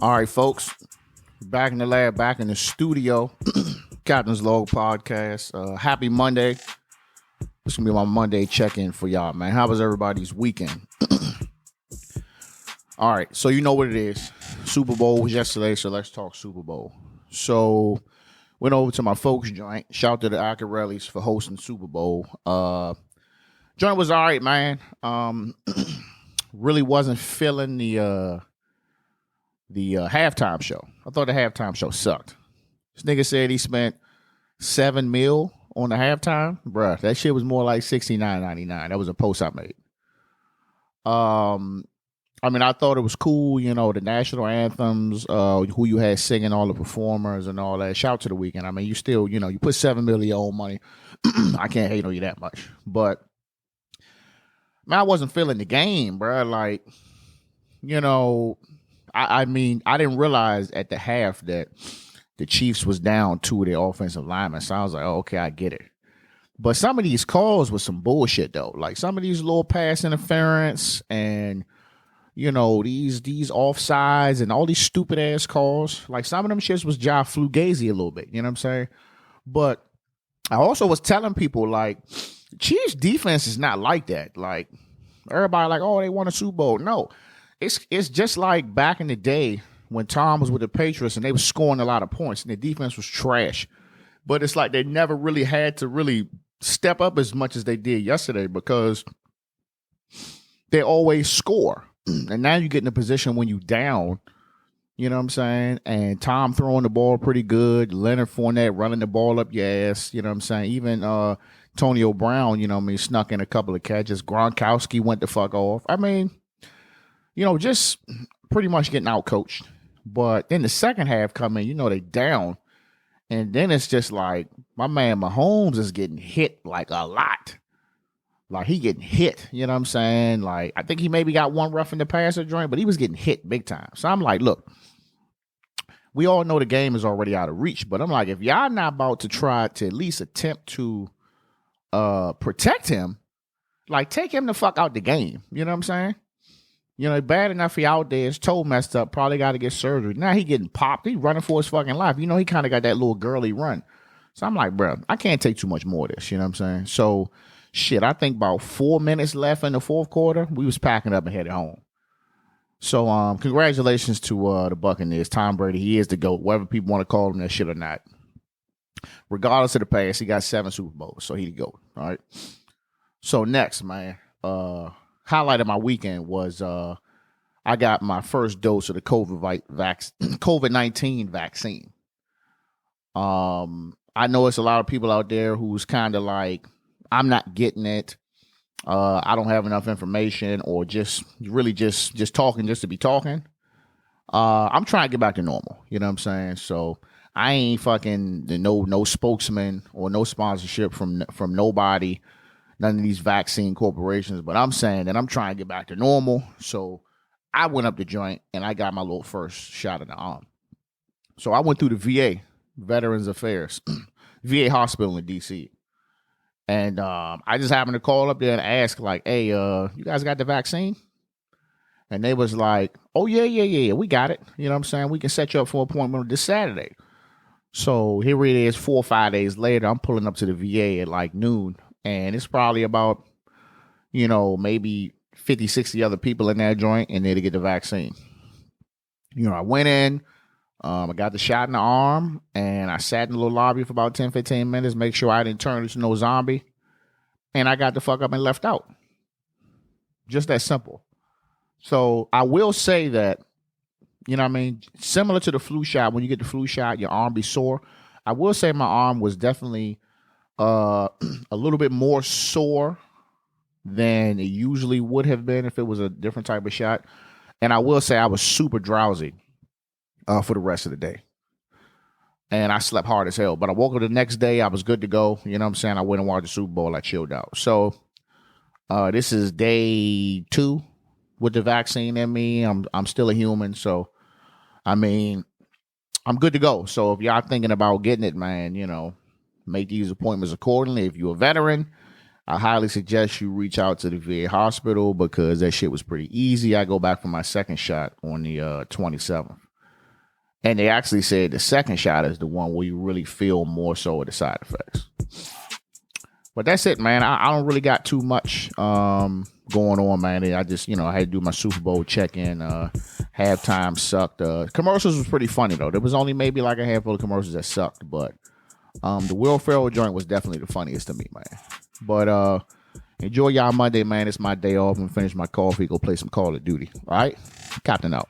All right, folks. Back in the lab, back in the studio. Captain's Log Podcast. Happy Monday. This gonna be my Monday check-in for y'all, man. How was everybody's weekend? All right, so you know what it is. Super Bowl was yesterday, so let's talk Super Bowl. So went over to my folks' joint. Shout out to the Accarellis for hosting Super Bowl. Joint was all right, man. Really wasn't feeling the halftime show. I thought the halftime show sucked. This nigga said he spent $7 million on the halftime. Bruh, that shit was more like $69.99. That was a post I made. I mean, I thought it was cool, you know, the national anthems, who you had singing, all the performers and all that. Shout out to the weekend. I mean, you still, you know, you put $7 million of your own money. I can't hate on you that much. But, man, I wasn't feeling the game, bruh. Like, you know, I mean, I didn't realize at the half that the Chiefs was down two of their offensive linemen. So I was like, oh, okay, I get it. But some of these calls was some bullshit, though. Like some of these little pass interference and, you know, these offsides and all these stupid ass calls. Like some of them shits was Jai Flugazy a little bit. You know what I'm saying? But I also was telling people, like, Chiefs defense is not like that. Like, everybody like, oh, they won a Super Bowl. No. It's just like back in the day when Tom was with the Patriots and they were scoring a lot of points and the defense was trash. But it's like they never really had to really step up as much as they did yesterday because they always score. And now you get in a position when you down, you know what I'm saying? And Tom throwing the ball pretty good. Leonard Fournette running the ball up your ass, you know what I'm saying? Even Antonio Brown, you know what I mean, snuck in a couple of catches. Gronkowski went the fuck off. I mean, you know, just pretty much getting out coached. But in the second half coming, you know, they down. And then it's just like, my man Mahomes is getting hit like a lot. Like he getting hit, you know what I'm saying? Like, I think he maybe got one rough in the passer joint, but he was getting hit big time. So I'm like, look, we all know the game is already out of reach. But I'm like, if y'all not about to try to at least attempt to protect him, like take him the fuck out the game. You know what I'm saying? You know, bad enough he out there, his toe messed up, probably got to get surgery. Now he getting popped. He running for his fucking life. You know, he kind of got that little girly run. So I'm like, bro, I can't take too much more of this. You know what I'm saying? So, shit, I think about 4 minutes left in the fourth quarter, we was packing up and headed home. So, congratulations to the Buccaneers. Tom Brady, he is the GOAT, whether people want to call him that shit or not. Regardless of the past, he got 7 Super Bowls, so he the GOAT. All right? So, next, man, highlight of my weekend was I got my first dose of the COVID-19 vaccine. I know it's a lot of people out there who's kind of like, I'm not getting it. I don't have enough information, or just really just talking just to be talking. I'm trying to get back to normal. You know what I'm saying? So I ain't fucking no spokesman or no sponsorship from nobody. None of these vaccine corporations, but I'm saying that I'm trying to get back to normal. So I went up the joint and I got my little first shot in the arm. So I went through the VA, Veterans Affairs, VA hospital in DC. And I just happened to call up there and ask, like, hey, you guys got the vaccine? And they was like, oh, yeah, we got it. You know what I'm saying? We can set you up for an appointment this Saturday. So here it is, 4 or 5 days later. I'm pulling up to the VA at like noon. And it's probably about, you know, maybe 50, 60 other people in that joint in there to get the vaccine. You know, I went in, I got the shot in the arm, and I sat in the little lobby for about 10, 15 minutes, make sure I didn't turn into no zombie. And I got the fuck up and left out. Just that simple. So I will say that, you know what I mean, similar to the flu shot, when you get the flu shot, your arm be sore. I will say my arm was definitely a little bit more sore than it usually would have been if it was a different type of shot. And I will say I was super drowsy for the rest of the day. And I slept hard as hell. But I woke up the next day, I was good to go. You know what I'm saying? I went and watched the Super Bowl. I chilled out. So this is day 2 with the vaccine in me. I'm still a human. So, I mean, I'm good to go. So if y'all thinking about getting it, man, you know, make these appointments accordingly. If you're a veteran, I highly suggest you reach out to the VA hospital because that shit was pretty easy. I go back for my second shot on the 27th. And they actually said the second shot is the one where you really feel more so of the side effects. But that's it, man. I don't really got too much going on, man. I just, I had to do my Super Bowl check-in. Halftime sucked. Commercials was pretty funny, though. There was only maybe like a handful of commercials that sucked, but the Will Ferrell joint was definitely the funniest to me, man. But enjoy y'all Monday, man. It's my day off. I'm gonna finish my coffee, go play some Call of Duty. All right? Captain out.